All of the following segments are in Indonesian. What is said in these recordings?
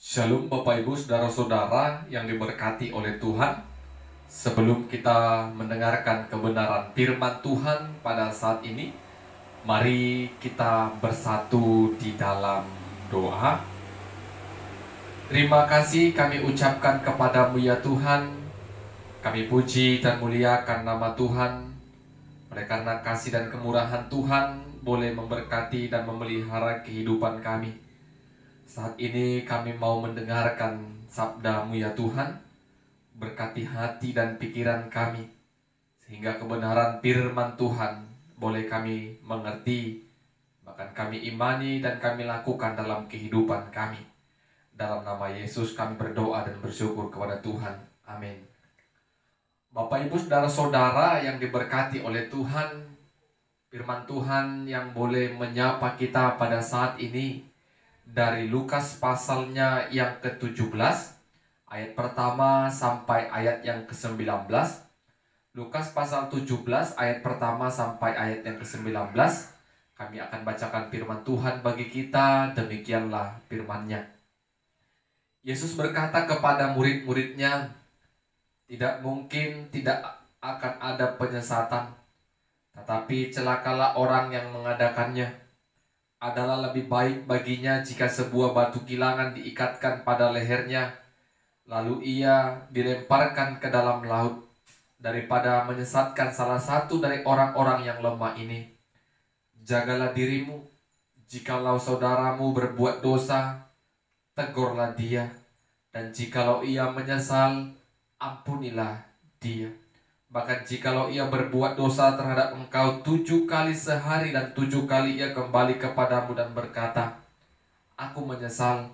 Shalom Bapak Ibu Saudara-saudara yang diberkati oleh Tuhan. Sebelum kita mendengarkan kebenaran firman Tuhan pada saat ini, mari kita bersatu di dalam doa. Terima kasih kami ucapkan kepadamu ya Tuhan. Kami puji dan muliakan nama Tuhan. Oleh karena kasih dan kemurahan Tuhan boleh memberkati dan memelihara kehidupan kami. Saat ini kami mau mendengarkan sabda-Mu ya Tuhan. Berkati hati dan pikiran kami, sehingga kebenaran firman Tuhan boleh kami mengerti, bahkan kami imani dan kami lakukan dalam kehidupan kami. Dalam nama Yesus kami berdoa dan bersyukur kepada Tuhan. Amin. Bapak Ibu Saudara-saudara yang diberkati oleh Tuhan, firman Tuhan yang boleh menyapa kita pada saat ini dari Lukas pasalnya yang ke-17, ayat pertama sampai ayat yang ke-19. Lukas pasal 17 ayat pertama sampai ayat yang ke-19. Kami akan bacakan firman Tuhan bagi kita. Demikianlah firman-Nya. Yesus berkata kepada murid-muridnya, tidak mungkin tidak akan ada penyesatan, tetapi celakalah orang yang mengadakannya. Adalah lebih baik baginya jika sebuah batu kilangan diikatkan pada lehernya, lalu ia dilemparkan ke dalam laut, daripada menyesatkan salah satu dari orang-orang yang lemah ini. Jagalah dirimu, jikalau saudaramu berbuat dosa, tegurlah dia, dan jikalau ia menyesal, ampunilah dia. Bahkan jikalau ia berbuat dosa terhadap engkau 7 kali sehari dan 7 kali ia kembali kepadamu dan berkata, aku menyesal,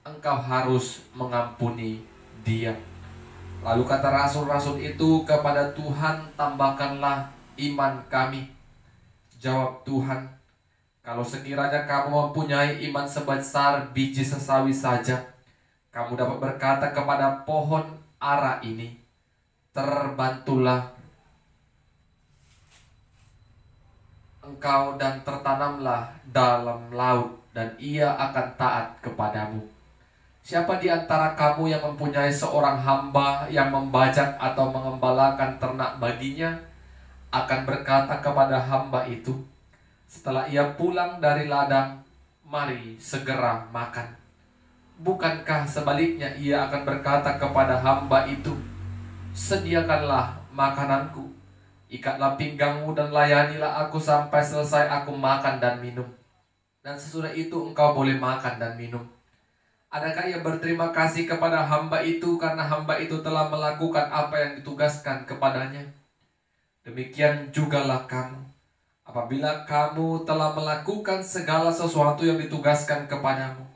engkau harus mengampuni dia. Lalu kata rasul-rasul itu kepada Tuhan, tambahkanlah iman kami. Jawab Tuhan, kalau sekiranya kamu mempunyai iman sebesar biji sesawi saja, kamu dapat berkata kepada pohon ara ini, terbantulah engkau dan tertanamlah dalam laut, dan ia akan taat kepadamu. Siapa di antara kamu yang mempunyai seorang hamba yang membajak atau mengembalakan ternak baginya, akan berkata kepada hamba itu, setelah ia pulang dari ladang, mari segera makan? Bukankah sebaliknya ia akan berkata kepada hamba itu, sediakanlah makananku, ikatlah pinggangmu dan layanilah aku sampai selesai aku makan dan minum, dan sesudah itu engkau boleh makan dan minum. Adakah ia berterima kasih kepada hamba itu karena hamba itu telah melakukan apa yang ditugaskan kepadanya? Demikian jugalah kamu, apabila kamu telah melakukan segala sesuatu yang ditugaskan kepadamu,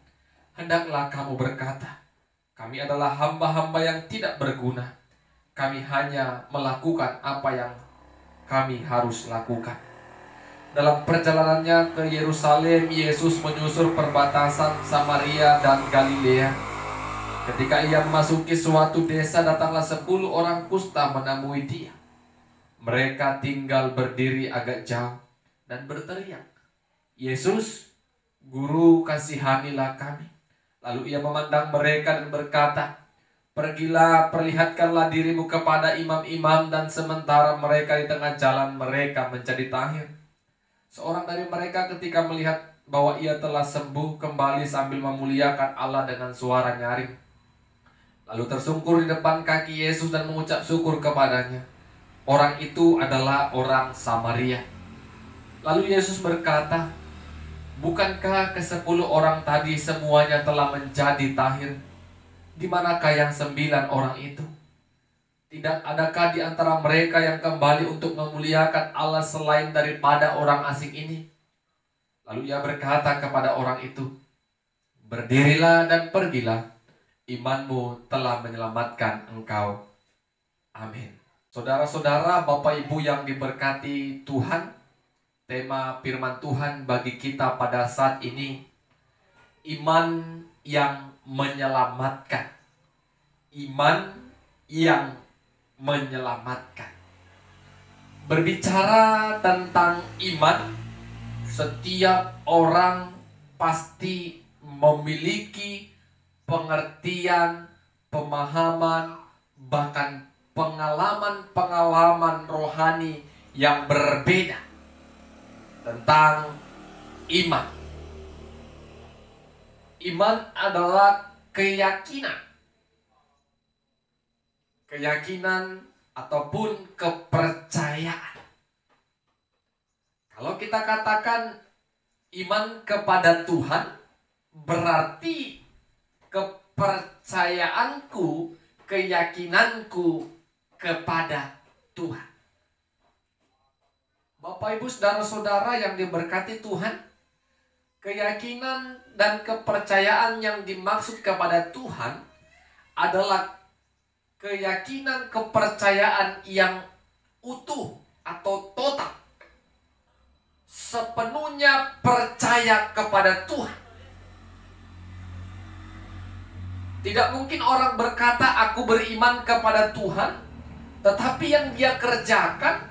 hendaklah kamu berkata, kami adalah hamba-hamba yang tidak berguna. Kami hanya melakukan apa yang kami harus lakukan. Dalam perjalanannya ke Yerusalem, Yesus menyusur perbatasan Samaria dan Galilea. Ketika ia memasuki suatu desa, datanglah 10 orang kusta menemui dia. Mereka tinggal berdiri agak jauh dan berteriak, Yesus, Guru, kasihanilah kami. Lalu ia memandang mereka dan berkata, pergilah, perlihatkanlah dirimu kepada imam-imam. Dan sementara mereka di tengah jalan, mereka menjadi tahir. Seorang dari mereka ketika melihat bahwa ia telah sembuh, kembali sambil memuliakan Allah dengan suara nyaring. Lalu tersungkur di depan kaki Yesus dan mengucap syukur kepadanya. Orang itu adalah orang Samaria. Lalu Yesus berkata, bukankah ke-10 orang tadi semuanya telah menjadi tahir? Di manakah yang 9 orang itu? Tidak adakah di antara mereka yang kembali untuk memuliakan Allah selain daripada orang asing ini? Lalu ia berkata kepada orang itu, berdirilah dan pergilah, imanmu telah menyelamatkan engkau. Amin. Saudara-saudara, Bapak Ibu yang diberkati Tuhan, tema firman Tuhan bagi kita pada saat ini, iman yang menyelamatkan. Iman yang menyelamatkan. Berbicara tentang iman, setiap orang pasti memiliki pengertian, pemahaman, bahkan pengalaman-pengalaman rohani yang berbeda tentang iman. Iman adalah keyakinan. Keyakinan ataupun kepercayaan. Kalau kita katakan iman kepada Tuhan, berarti kepercayaanku, keyakinanku kepada Tuhan. Bapak, Ibu, saudara-saudara yang diberkati Tuhan, keyakinan dan kepercayaan yang dimaksud kepada Tuhan adalah keyakinan kepercayaan yang utuh atau total. Sepenuhnya percaya kepada Tuhan. Tidak mungkin orang berkata aku beriman kepada Tuhan, tetapi yang dia kerjakan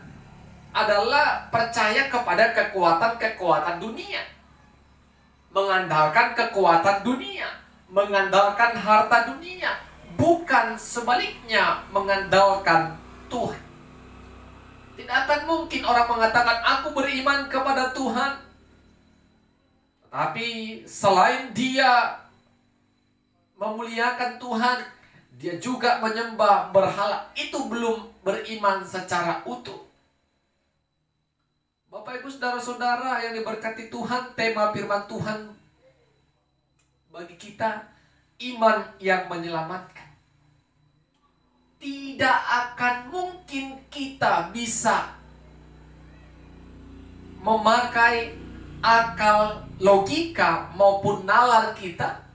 adalah percaya kepada kekuatan-kekuatan dunia. Mengandalkan kekuatan dunia, mengandalkan harta dunia, bukan sebaliknya mengandalkan Tuhan. Tidak akan mungkin orang mengatakan aku beriman kepada Tuhan, tetapi selain dia memuliakan Tuhan, dia juga menyembah berhala. Itu belum beriman secara utuh. Bapak, Ibu, saudara-saudara yang diberkati Tuhan, tema firman Tuhan bagi kita, iman yang menyelamatkan. Tidak akan mungkin kita bisa memakai akal, logika maupun nalar kita.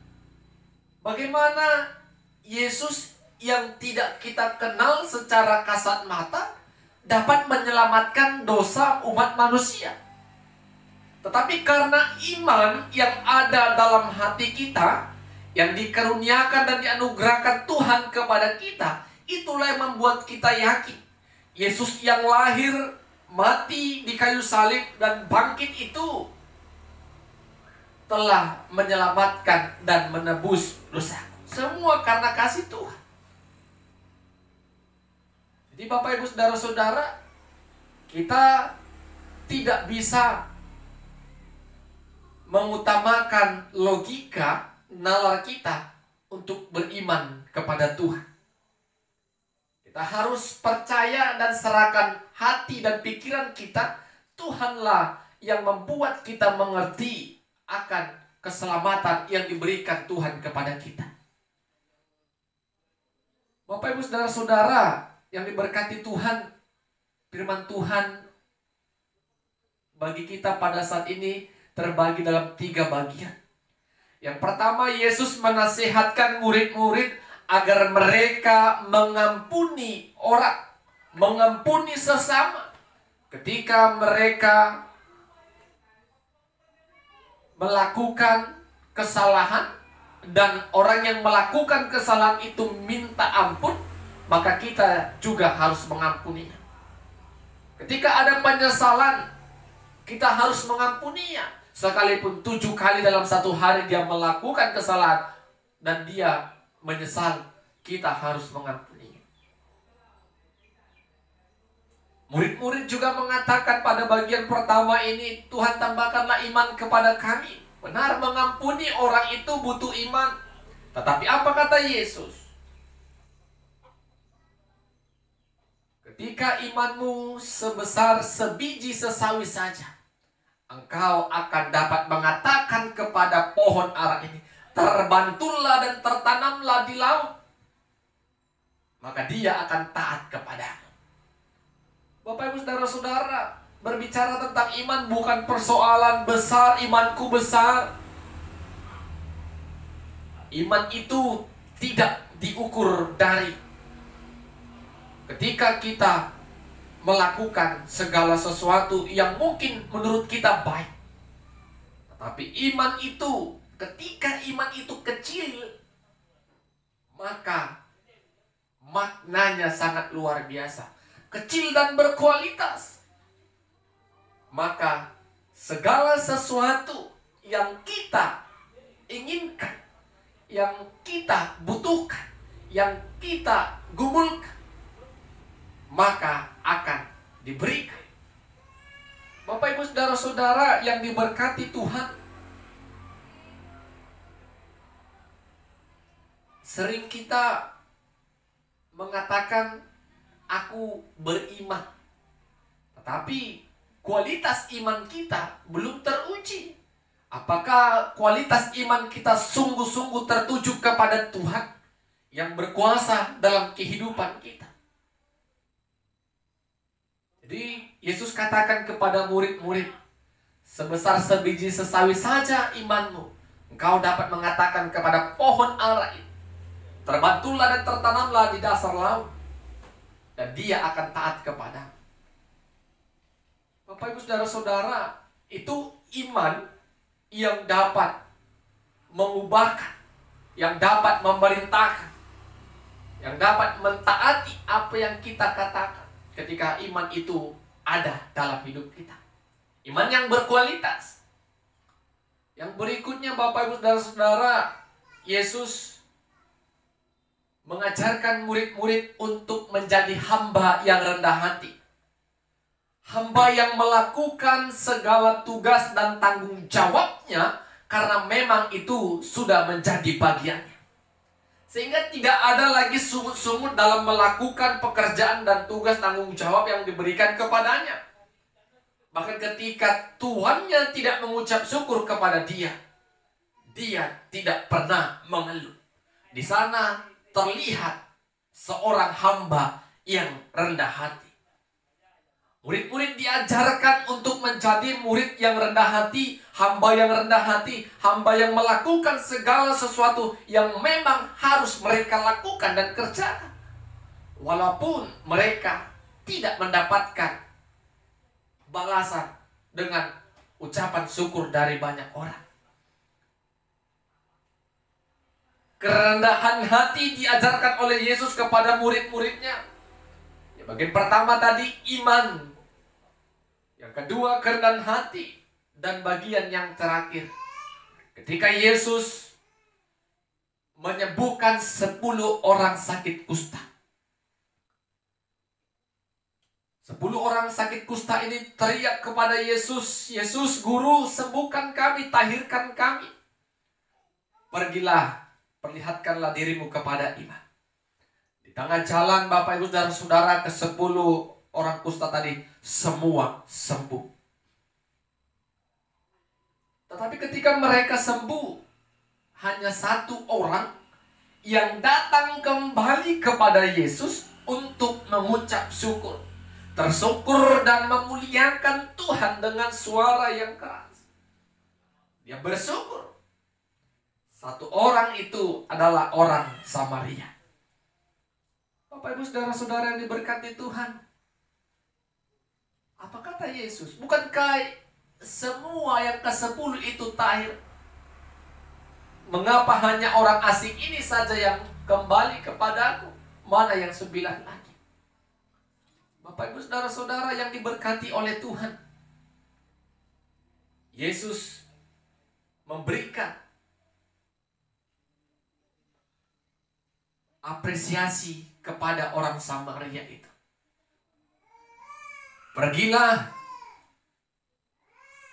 Bagaimana Yesus yang tidak kita kenal secara kasat mata dapat menyelamatkan dosa umat manusia. Tetapi karena iman yang ada dalam hati kita, yang dikaruniakan dan dianugerahkan Tuhan kepada kita, itulah yang membuat kita yakin Yesus yang lahir, mati di kayu salib dan bangkit itu telah menyelamatkan dan menebus dosa. Semua karena kasih Tuhan. Jadi Bapak, Ibu, saudara-saudara, kita tidak bisa mengutamakan logika, nalar kita untuk beriman kepada Tuhan. Kita harus percaya dan serahkan hati dan pikiran kita. Tuhanlah yang membuat kita mengerti akan keselamatan yang diberikan Tuhan kepada kita. Bapak, Ibu, saudara-saudara yang diberkati Tuhan, firman Tuhan bagi kita pada saat ini terbagi dalam 3 bagian. Yang pertama, Yesus menasihatkan murid-murid agar mereka mengampuni orang, mengampuni sesama ketika mereka melakukan kesalahan, dan orang yang melakukan kesalahan itu minta ampun, maka kita juga harus mengampuninya. Ketika ada penyesalan, kita harus mengampuninya. Sekalipun 7 kali dalam 1 hari dia melakukan kesalahan dan dia menyesal, kita harus mengampuninya. Murid-murid juga mengatakan pada bagian pertama ini, Tuhan tambahkanlah iman kepada kami. Benar, mengampuni orang itu butuh iman. Tetapi apa kata Yesus? Ketika imanmu sebesar sebiji sesawi saja, engkau akan dapat mengatakan kepada pohon ara ini, terbantulah dan tertanamlah di laut, maka dia akan taat kepadamu. Bapak, Ibu, saudara-saudara, berbicara tentang iman bukan persoalan besar, imanku besar. Iman itu tidak diukur dari ketika kita melakukan segala sesuatu yang mungkin menurut kita baik. Tetapi iman itu, ketika iman itu kecil, maka maknanya sangat luar biasa. Kecil dan berkualitas. Maka segala sesuatu yang kita inginkan, yang kita butuhkan, yang kita gumulkan, maka akan diberikan. Bapak Ibu saudara-saudara yang diberkati Tuhan, sering kita mengatakan aku beriman, tetapi kualitas iman kita belum teruji. Apakah kualitas iman kita sungguh-sungguh tertuju kepada Tuhan yang berkuasa dalam kehidupan kita? Jadi Yesus katakan kepada murid-murid, sebesar sebiji sesawi saja imanmu, engkau dapat mengatakan kepada pohon ara itu, terbantulah dan tertanamlah di dasar laut, dan dia akan taat kepada. Bapak Ibu saudara-saudara, itu iman yang dapat mengubahkan, yang dapat memerintahkan, yang dapat mentaati apa yang kita katakan ketika iman itu ada dalam hidup kita. Iman yang berkualitas. Yang berikutnya Bapak Ibu saudara-saudara, Yesus mengajarkan murid-murid untuk menjadi hamba yang rendah hati. Hamba yang melakukan segala tugas dan tanggung jawabnya karena memang itu sudah menjadi bagiannya. Sehingga tidak ada lagi sungut-sungut dalam melakukan pekerjaan dan tugas tanggung jawab yang diberikan kepadanya. Bahkan ketika tuannya tidak mengucap syukur kepada dia, dia tidak pernah mengeluh. Di sana terlihat seorang hamba yang rendah hati. Murid-murid diajarkan untuk menjadi murid yang rendah hati, hamba yang rendah hati, hamba yang melakukan segala sesuatu yang memang harus mereka lakukan dan kerjakan. Walaupun mereka tidak mendapatkan balasan dengan ucapan syukur dari banyak orang. Kerendahan hati diajarkan oleh Yesus kepada murid-muridnya. Bagian pertama tadi iman. Yang kedua kerendahan hati. Dan bagian yang terakhir, ketika Yesus menyembuhkan 10 orang sakit kusta. 10 orang sakit kusta ini teriak kepada Yesus, Yesus Guru, sembuhkan kami, tahirkan kami. Pergilah, perlihatkanlah dirimu kepada iman. Di tengah jalan Bapak Ibu dan Saudara, ke-10 orang kusta tadi semua sembuh. Tetapi ketika mereka sembuh, hanya 1 orang yang datang kembali kepada Yesus untuk mengucap syukur. Tersyukur dan memuliakan Tuhan dengan suara yang keras. Dia bersyukur. 1 orang itu adalah orang Samaria. Bapak Ibu saudara-saudara yang diberkati Tuhan, apa kata Yesus? Bukankah semua yang ke-10 itu tahir? Mengapa hanya orang asing ini saja yang kembali kepadaku? Mana yang 9 lagi? Bapak Ibu saudara-saudara yang diberkati oleh Tuhan, Yesus memberikan apresiasi kepada orang Samaria itu. Pergilah,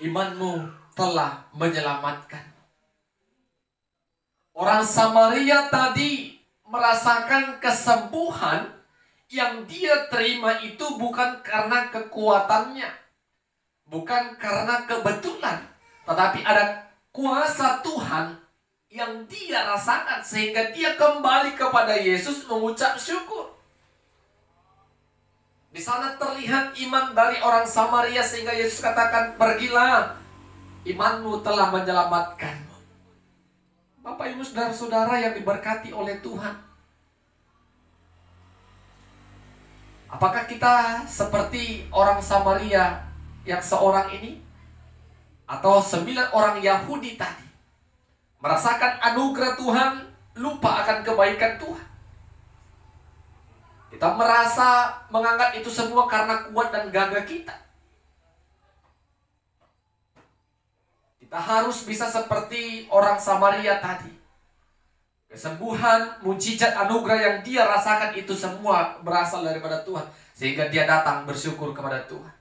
imanmu telah menyelamatkan. Orang Samaria tadi merasakan kesembuhan yang dia terima itu bukan karena kekuatannya, bukan karena kebetulan, tetapi ada kuasa Tuhan yang dia rasakan sehingga dia kembali kepada Yesus mengucap syukur. Di sana terlihat iman dari orang Samaria sehingga Yesus katakan, pergilah, imanmu telah menyelamatkanmu. Bapak Ibu saudara-saudara yang diberkati oleh Tuhan, apakah kita seperti orang Samaria yang seorang ini? Atau 9 orang Yahudi tadi merasakan anugerah Tuhan, lupa akan kebaikan Tuhan? Kita merasa menganggap itu semua karena kuat dan gagah kita. Kita harus bisa seperti orang Samaria tadi, Kesembuhan, mujizat, anugerah yang dia rasakan itu semua berasal daripada Tuhan. Sehingga dia datang bersyukur kepada Tuhan.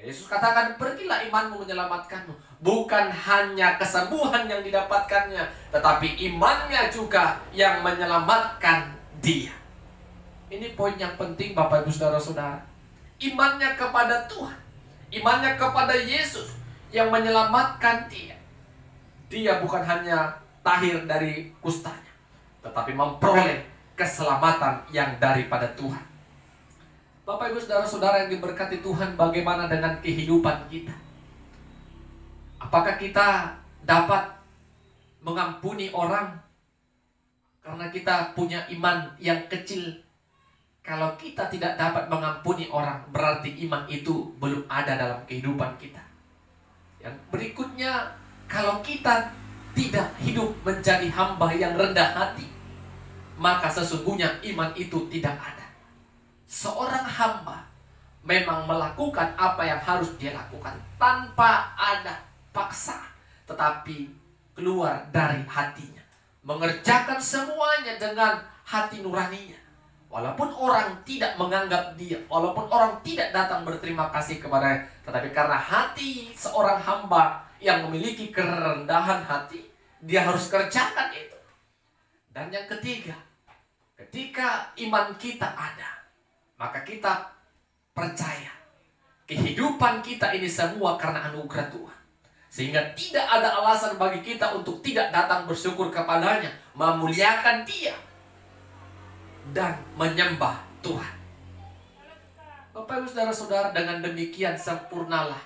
Yesus katakan, pergilah, imanmu menyelamatkanmu. Bukan hanya kesembuhan yang didapatkannya, tetapi imannya juga yang menyelamatkan dia. Ini poin yang penting Bapak Ibu Saudara-saudara. Imannya kepada Tuhan, imannya kepada Yesus yang menyelamatkan dia. Dia bukan hanya tahir dari kustanya, tetapi memperoleh keselamatan yang daripada Tuhan. Bapak Ibu Saudara-saudara yang diberkati Tuhan, bagaimana dengan kehidupan kita? Apakah kita dapat mengampuni orang karena kita punya iman yang kecil? Kalau kita tidak dapat mengampuni orang, berarti iman itu belum ada dalam kehidupan kita. Yang berikutnya, kalau kita tidak hidup menjadi hamba yang rendah hati, maka sesungguhnya iman itu tidak ada. Seorang hamba memang melakukan apa yang harus dia lakukan tanpa ada paksa, tetapi keluar dari hatinya, mengerjakan semuanya dengan hati nuraninya. Walaupun orang tidak menganggap dia, walaupun orang tidak datang berterima kasih kepadanya, tetapi karena hati seorang hamba yang memiliki kerendahan hati, dia harus kerjakan itu. Dan yang ketiga, ketika iman kita ada, maka kita percaya kehidupan kita ini semua karena anugerah Tuhan. Sehingga tidak ada alasan bagi kita untuk tidak datang bersyukur kepadanya, memuliakan dia, dan menyembah Tuhan. Bapak Ibu Saudara-saudara, dengan demikian sempurnalah.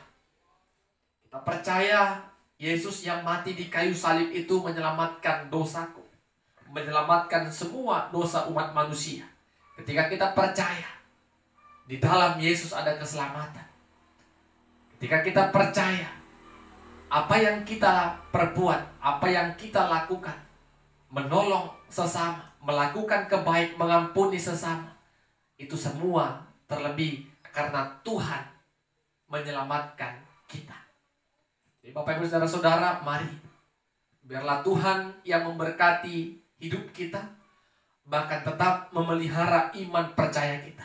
Kita percaya Yesus yang mati di kayu salib itu menyelamatkan dosaku, menyelamatkan semua dosa umat manusia. Ketika kita percaya di dalam Yesus ada keselamatan, ketika kita percaya apa yang kita perbuat, apa yang kita lakukan, menolong sesama, melakukan kebaik, mengampuni sesama, itu semua terlebih karena Tuhan menyelamatkan kita. Jadi Bapak Ibu Saudara-saudara, mari biarlah Tuhan yang memberkati hidup kita, bahkan tetap memelihara iman percaya kita.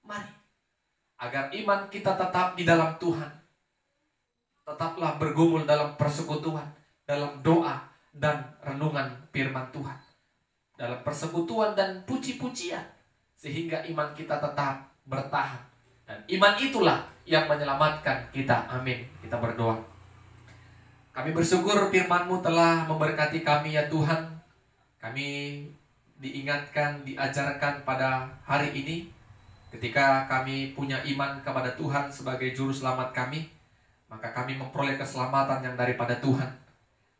Mari, agar iman kita tetap di dalam Tuhan, tetaplah bergumul dalam persekutuan, dalam doa dan renungan firman Tuhan, dalam persekutuan dan puji-pujian, sehingga iman kita tetap bertahan. Dan iman itulah yang menyelamatkan kita. Amin. Kita berdoa. Kami bersyukur firman-Mu telah memberkati kami ya Tuhan. Kami diingatkan, diajarkan pada hari ini, ketika kami punya iman kepada Tuhan sebagai juru selamat kami, maka kami memperoleh keselamatan yang daripada Tuhan.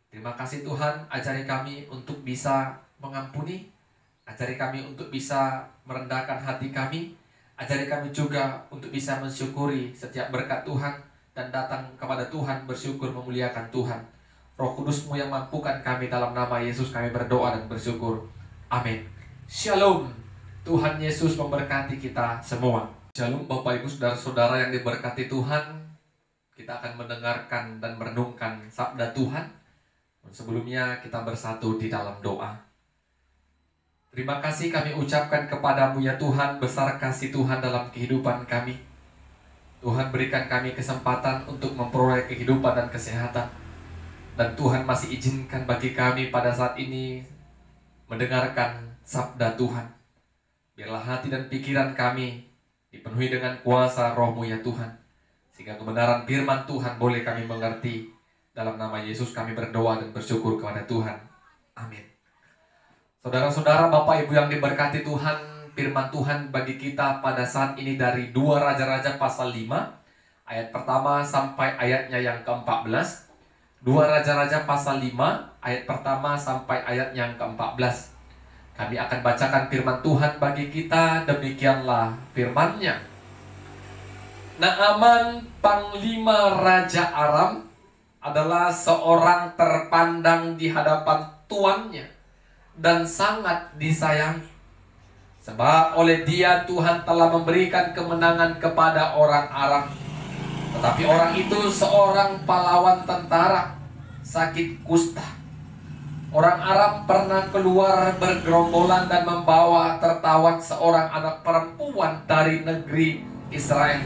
Terima kasih Tuhan, ajari kami untuk bisa mengampuni, ajari kami untuk bisa merendahkan hati kami, ajari kami juga untuk bisa mensyukuri setiap berkat Tuhan, dan datang kepada Tuhan bersyukur memuliakan Tuhan. Roh Kudus-Mu yang mampukan kami, dalam nama Yesus kami berdoa dan bersyukur. Amin. Shalom. Tuhan Yesus memberkati kita semua. Shalom Bapak Ibu Saudara-saudara yang diberkati Tuhan. Kita akan mendengarkan dan merenungkan sabda Tuhan. Sebelumnya kita bersatu di dalam doa. Terima kasih kami ucapkan kepadamu ya Tuhan, besar kasih Tuhan dalam kehidupan kami. Tuhan berikan kami kesempatan untuk memperoleh kehidupan dan kesehatan. Dan Tuhan masih izinkan bagi kami pada saat ini mendengarkan sabda Tuhan. Biarlah hati dan pikiran kami dipenuhi dengan kuasa Roh-Mu ya Tuhan, sehingga kebenaran firman Tuhan boleh kami mengerti. Dalam nama Yesus kami berdoa dan bersyukur kepada Tuhan. Amin. Saudara-saudara, Bapak Ibu yang diberkati Tuhan, firman Tuhan bagi kita pada saat ini dari 2 Raja-Raja pasal 5, ayat pertama sampai ayatnya yang ke-14. 2 Raja-Raja pasal 5, ayat pertama sampai ayat yang ke-14. Kami akan bacakan firman Tuhan bagi kita. Demikianlah firman-Nya. Naaman, panglima Raja Aram, adalah seorang terpandang di hadapan tuannya dan sangat disayangi. Sebab oleh dia Tuhan telah memberikan kemenangan kepada orang Aram. Tetapi orang itu seorang pahlawan tentara, sakit kusta. Orang Aram pernah keluar bergerombolan dan membawa tertawan seorang anak perempuan dari negeri Israel.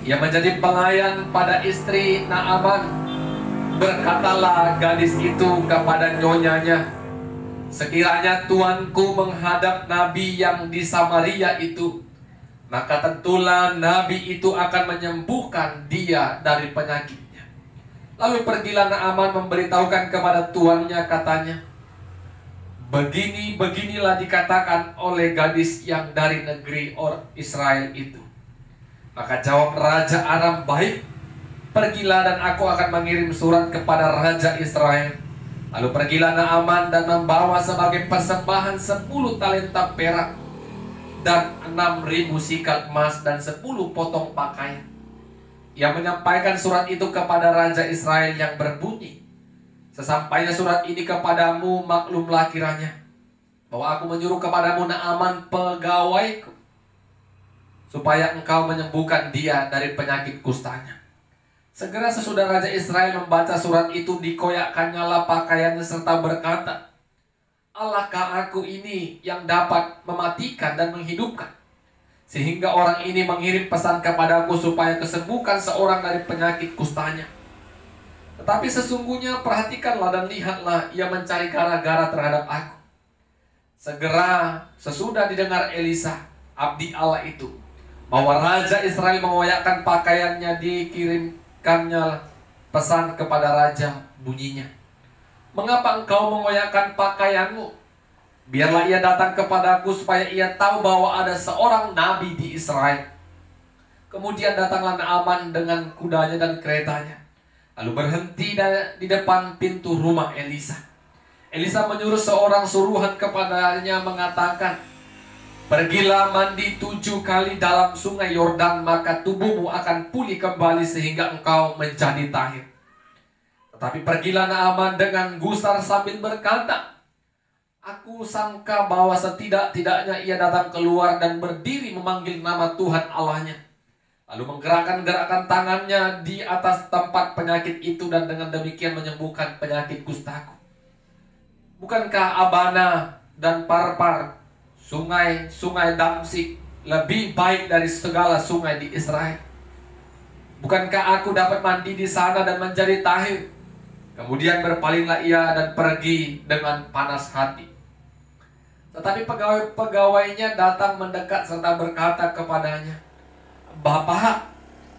Ia menjadi pelayan pada istri Naaman. Berkatalah gadis itu kepada nyonyanya, sekiranya tuanku menghadap nabi yang di Samaria itu, maka tentulah nabi itu akan menyembuhkan dia dari penyakitnya. Lalu pergilah Naaman memberitahukan kepada tuannya, katanya, beginilah dikatakan oleh gadis yang dari negeri Israel itu. Maka jawab Raja Aram, baik, pergilah dan aku akan mengirim surat kepada Raja Israel. Lalu pergilah Naaman dan membawa sebagai persembahan 10 talenta perak dan 6.000 sikal emas dan 10 potong pakaian. Ia menyampaikan surat itu kepada Raja Israel yang berbunyi, sesampainya surat ini kepadamu, maklumlah kiranya bahwa aku menyuruh kepadamu Naaman pegawaiku, supaya engkau menyembuhkan dia dari penyakit kustanya. Segera sesudah Raja Israel membaca surat itu, dikoyakkannyalah pakaiannya serta berkata, Allahkah aku ini yang dapat mematikan dan menghidupkan, sehingga orang ini mengirim pesan kepadaku supaya kesembuhkan seorang dari penyakit kustanya. Tetapi sesungguhnya perhatikanlah dan lihatlah, ia mencari gara-gara terhadap aku. Segera sesudah didengar Elisa, abdi Allah itu, bahwa Raja Israel mengoyakkan pakaiannya, dikirimkannya pesan kepada raja, bunyinya, mengapa engkau mengoyakkan pakaianmu? Biarlah ia datang kepadaku supaya ia tahu bahwa ada seorang nabi di Israel. Kemudian datanglah Naaman dengan kudanya dan keretanya, lalu berhenti di depan pintu rumah Elisa. Elisa menyuruh seorang suruhan kepadanya, mengatakan, pergilah mandi 7 kali dalam sungai Yordan, maka tubuhmu akan pulih kembali sehingga engkau menjadi tahir. Tetapi pergilah Naaman dengan gusar sambil berkata, aku sangka bahwa setidak-tidaknya ia datang keluar dan berdiri memanggil nama Tuhan Allahnya, lalu menggerakkan tangannya di atas tempat penyakit itu, dan dengan demikian menyembuhkan penyakit kustaku. Bukankah Abana dan Parpar, sungai Damsik, lebih baik dari segala sungai di Israel? Bukankah aku dapat mandi di sana dan menjadi tahir? Kemudian berpalinglah ia dan pergi dengan panas hati. Tetapi pegawai-pegawainya datang mendekat serta berkata kepadanya, Bapak,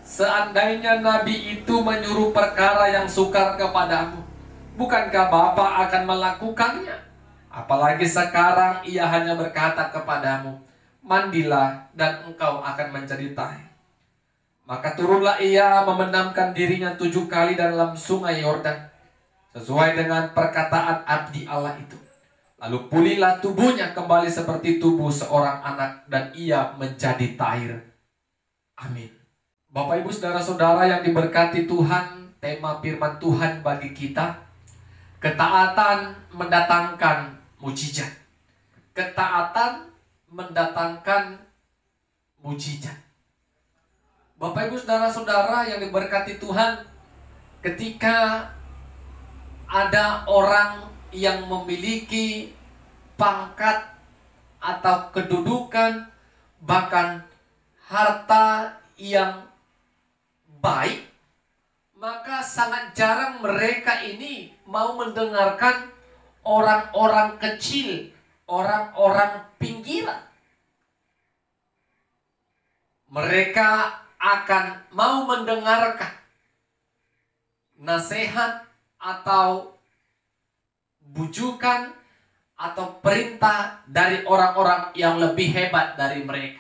seandainya nabi itu menyuruh perkara yang sukar kepadamu, bukankah Bapak akan melakukannya? Apalagi sekarang ia hanya berkata kepadamu, mandilah dan engkau akan menjadi tahir. Maka turunlah ia memendamkan dirinya 7 kali dalam sungai Yordan, sesuai dengan perkataan abdi Allah itu. Lalu pulihlah tubuhnya kembali seperti tubuh seorang anak, dan ia menjadi tahir. Amin. Bapak Ibu saudara-saudara yang diberkati Tuhan, tema firman Tuhan bagi kita, ketaatan mendatangkan mujizat. Ketaatan mendatangkan mujizat. Bapak Ibu saudara-saudara yang diberkati Tuhan, ketika ada orang yang memiliki pangkat atau kedudukan, bahkan harta yang baik, maka sangat jarang mereka ini mau mendengarkan orang-orang kecil, orang-orang pinggiran. Mereka akan mau mendengarkan nasihat atau bujukan atau perintah dari orang-orang yang lebih hebat dari mereka.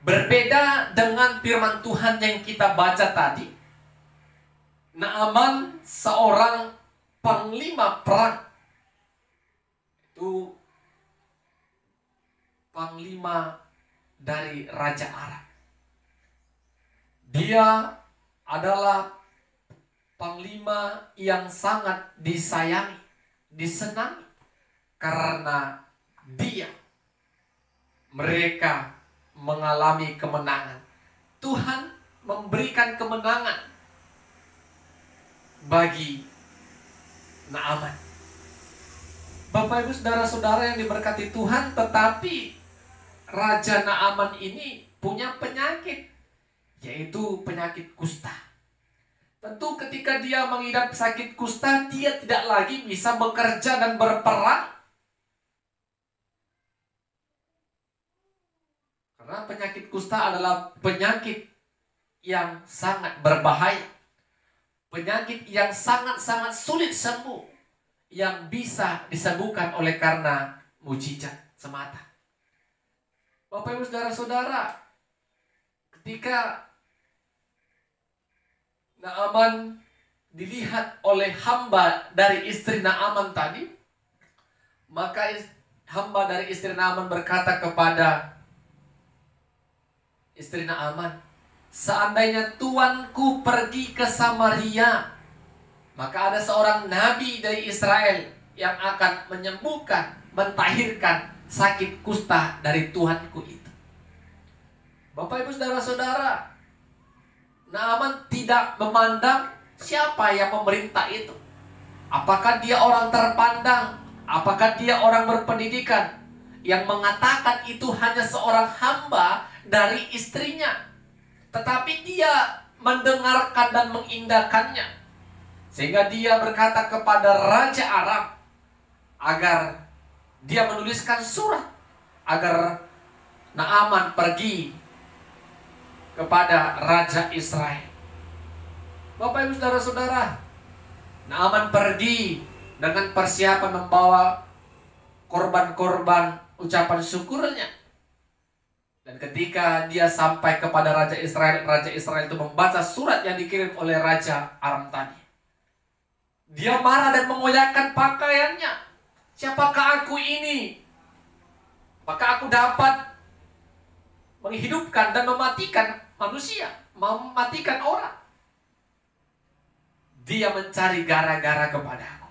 Berbeda dengan firman Tuhan yang kita baca tadi, Naaman seorang panglima perang, itu panglima dari Raja Aram. Dia adalah panglima yang sangat disayangi, disenangi, karena mereka mengalami kemenangan. Tuhan memberikan kemenangan bagi Naaman. Bapak Ibu saudara-saudara yang diberkati Tuhan, tetapi Raja Naaman ini punya penyakit, yaitu penyakit kusta. Tentu ketika dia mengidap sakit kusta, dia tidak lagi bisa bekerja dan berperang. Karena penyakit kusta adalah penyakit yang sangat berbahaya. Penyakit yang sangat-sangat sulit sembuh, yang bisa disembuhkan oleh karena mujizat semata. Bapak Ibu saudara-saudara, ketika Naaman dilihat oleh hamba dari istri Naaman tadi, maka hamba dari istri Naaman berkata kepada istri Naaman, seandainya tuanku pergi ke Samaria, maka ada seorang nabi dari Israel yang akan menyembuhkan, mentahirkan sakit kusta dari tuanku itu. Bapak Ibu saudara-saudara, Naaman tidak memandang siapa yang memerintah itu. Apakah dia orang terpandang, apakah dia orang berpendidikan. Yang mengatakan itu hanya seorang hamba dari istrinya, tetapi dia mendengarkan dan mengindahkannya, sehingga dia berkata kepada Raja Aram agar dia menuliskan surat agar Naaman pergi kepada Raja Israel. Bapak Ibu saudara-saudara, Naaman pergi dengan persiapan membawa korban-korban ucapan syukurnya. Dan ketika dia sampai kepada Raja Israel itu membaca surat yang dikirim oleh Raja Aram tadi. Dia marah dan mengoyakkan pakaiannya. Siapakah aku ini? Maka aku dapat menghidupkan dan mematikan manusia, mematikan orang. Dia mencari gara-gara kepadaku.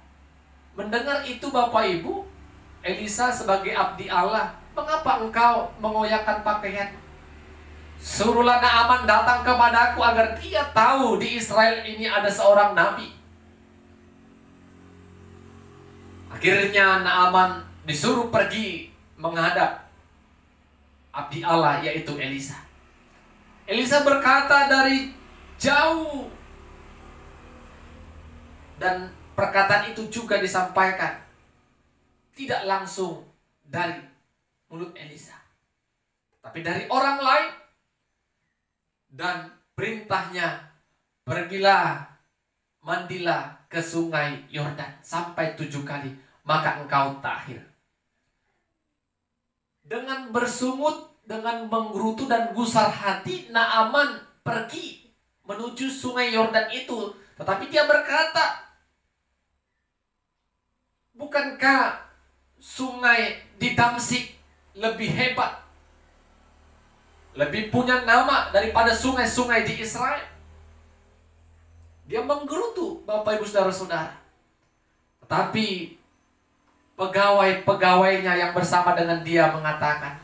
Mendengar itu Bapak Ibu, Elisa sebagai abdi Allah, mengapa engkau mengoyakkan pakaian? Suruhlah Naaman datang kepadaku agar dia tahu di Israel ini ada seorang nabi. Akhirnya Naaman disuruh pergi menghadap abdi Allah, yaitu Elisa. Elisa berkata dari jauh, dan perkataan itu juga disampaikan tidak langsung dari mulut Elisa, tapi dari orang lain. Dan perintahnya, pergilah, mandilah ke sungai Yordan sampai 7 kali, maka engkau tahir. Dengan bersungut, dengan menggerutu dan gusar hati, Naaman pergi menuju sungai Yordan itu. Tetapi dia berkata, bukankah sungai di Damsyik lebih hebat, lebih punya nama daripada sungai-sungai di Israel? Dia menggerutu, Bapak Ibu saudara-saudara. Tetapi pegawai-pegawainya yang bersama dengan dia mengatakan,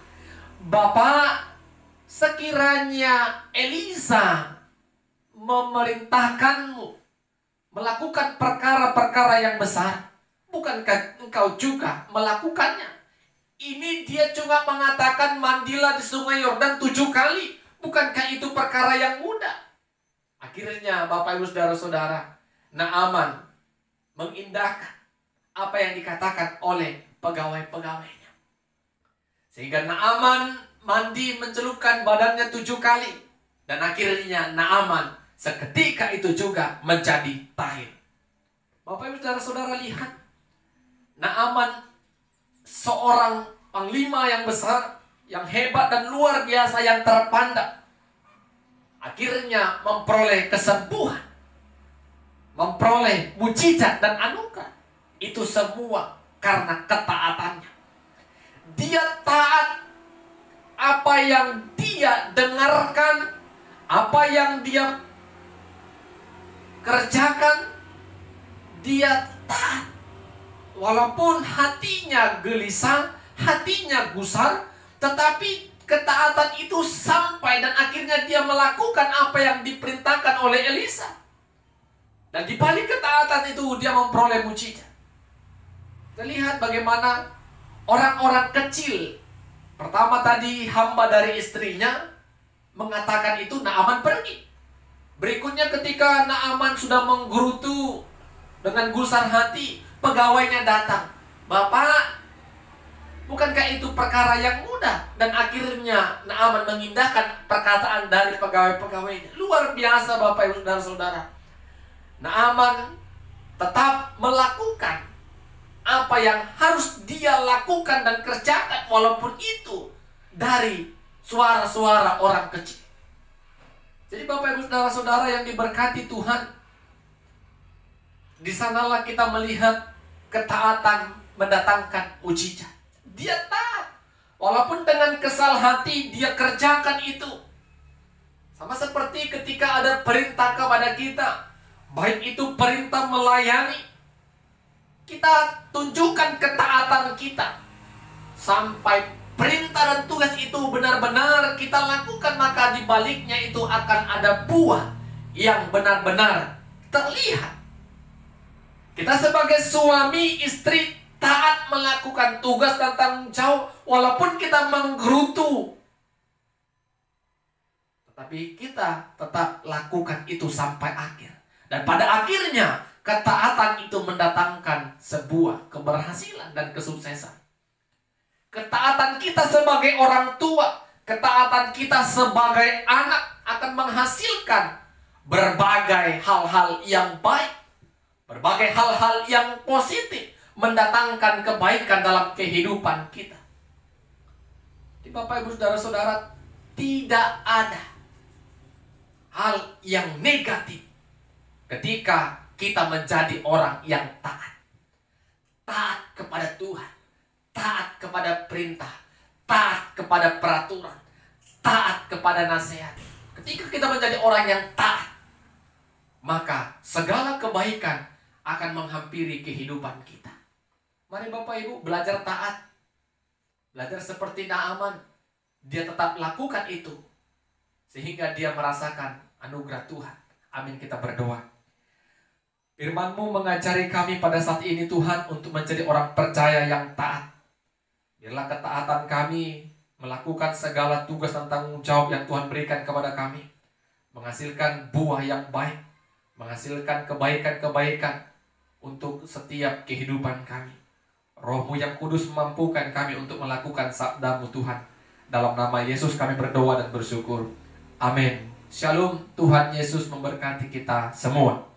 Bapak, sekiranya Elisa memerintahkanmu melakukan perkara-perkara yang besar, bukankah engkau juga melakukannya? Ini dia cuma mengatakan mandilah di sungai Yordan 7 kali. Bukankah itu perkara yang mudah? Akhirnya Bapak Ibu saudara-saudara, Naaman mengindahkan apa yang dikatakan oleh pegawai-pegawainya. Sehingga Naaman mandi mencelupkan badannya 7 kali. Dan akhirnya Naaman seketika itu juga menjadi tahir. Bapak Ibu saudara-saudara, lihat, Naaman seorang panglima yang besar, yang hebat dan luar biasa, yang terpandang, akhirnya memperoleh kesembuhan, memperoleh mujizat dan anugerah. Itu semua karena ketaatannya. Dia taat. Apa yang dia dengarkan, apa yang dia kerjakan, dia taat. Walaupun hatinya gelisah, hatinya gusar, tetapi ketaatan itu sampai dan akhirnya dia melakukan apa yang diperintahkan oleh Elisa. Dan di balik ketaatan itu dia memperoleh mujizat. Kita lihat bagaimana orang-orang kecil. Pertama tadi hamba dari istrinya mengatakan itu, Naaman pergi. Berikutnya ketika Naaman sudah menggerutu dengan gusar hati, pegawainya datang. Bapak, bukankah itu perkara yang mudah? Dan akhirnya Naaman mengindahkan perkataan dari pegawai-pegawainya. Luar biasa Bapak Ibu Saudara-saudara. Naaman tetap melakukan apa yang harus dia lakukan dan kerjakan, walaupun itu dari suara-suara orang kecil. Jadi Bapak Ibu Saudara-saudara yang diberkati Tuhan, di sanalah kita melihat ketaatan mendatangkan mujizat. Dia taat, walaupun dengan kesal hati dia kerjakan itu. Sama seperti ketika ada perintah kepada kita, baik itu perintah melayani, kita tunjukkan ketaatan kita sampai perintah dan tugas itu benar-benar kita lakukan, maka di baliknya itu akan ada buah yang benar-benar terlihat. Kita sebagai suami istri taat melakukan tugas dan tanggung jawab, walaupun kita menggerutu, tetapi kita tetap lakukan itu sampai akhir. Dan pada akhirnya ketaatan itu mendatangkan sebuah keberhasilan dan kesuksesan. Ketaatan kita sebagai orang tua, ketaatan kita sebagai anak akan menghasilkan berbagai hal-hal yang baik, berbagai hal-hal yang positif, mendatangkan kebaikan dalam kehidupan kita. Di Bapak Ibu Saudara-saudara, tidak ada hal yang negatif ketika kita menjadi orang yang taat. Taat kepada Tuhan, taat kepada perintah, taat kepada peraturan, taat kepada nasihat. Ketika kita menjadi orang yang taat, maka segala kebaikan akan menghampiri kehidupan kita. Mari Bapak Ibu belajar taat. Belajar seperti Naaman. Dia tetap lakukan itu, sehingga dia merasakan anugerah Tuhan. Amin, kita berdoa. Firman-Mu mengajari kami pada saat ini Tuhan untuk menjadi orang percaya yang taat. Biarlah ketaatan kami melakukan segala tugas dan tanggung jawab yang Tuhan berikan kepada kami, menghasilkan buah yang baik, menghasilkan kebaikan-kebaikan untuk setiap kehidupan kami. Roh-Mu yang kudus memampukan kami untuk melakukan sabda-Mu Tuhan. Dalam nama Yesus kami berdoa dan bersyukur. Amin. Shalom. Tuhan Yesus memberkati kita semua.